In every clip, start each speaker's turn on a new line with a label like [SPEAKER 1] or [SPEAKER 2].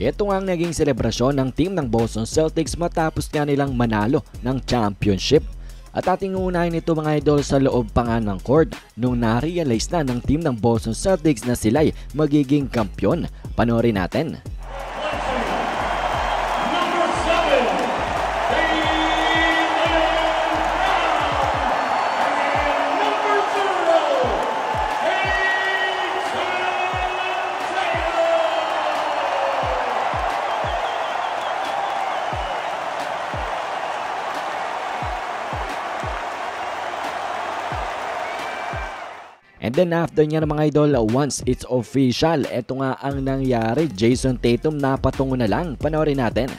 [SPEAKER 1] Ito nga ang naging selebrasyon ng team ng Boston Celtics matapos nga nilang manalo ng championship. At ating uunahin ito mga idol sa loob pa nga ng court nung na-realize na ng team ng Boston Celtics na sila'y magiging kampyon. Panoorin natin. And then after niya mga idol, once it's official, eto nga ang nangyari. Jason Tatum napatungo na lang. Panoorin natin.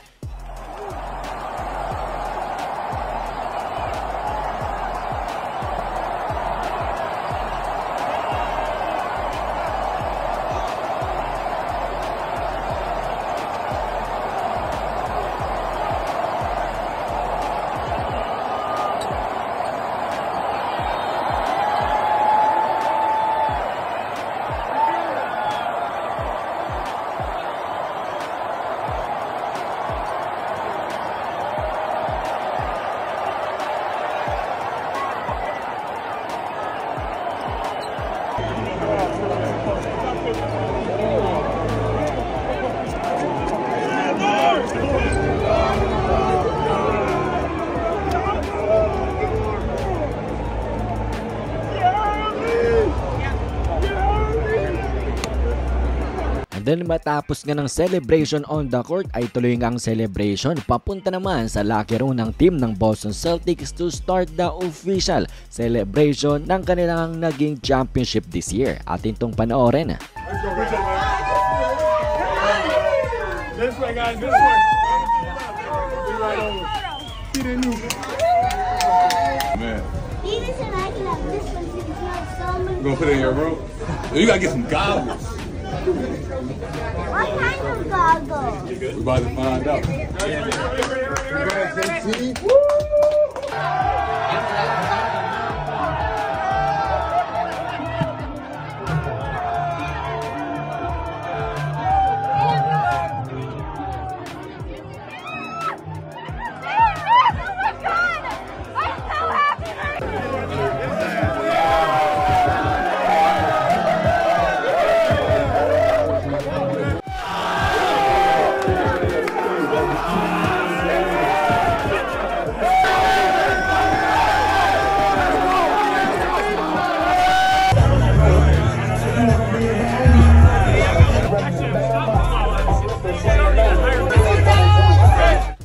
[SPEAKER 1] And then matapos nga ng celebration on the court ay tuloy nga ang celebration papunta naman sa locker room ng team ng Boston Celtics to start the official celebration ng kanilang naging championship this year. Atin tong panoorin.
[SPEAKER 2] This way guys, this way. Man.
[SPEAKER 3] Even said I can have this one since you have so many.
[SPEAKER 2] You gonna put it in your room? You gotta get some goggles.
[SPEAKER 3] What kind of goggles?
[SPEAKER 2] We're about to find out.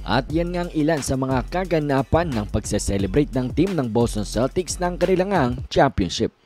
[SPEAKER 1] At yan nga ang ilan sa mga kaganapan ng pagse-celebrate ng team ng Boston Celtics ng kanilang championship.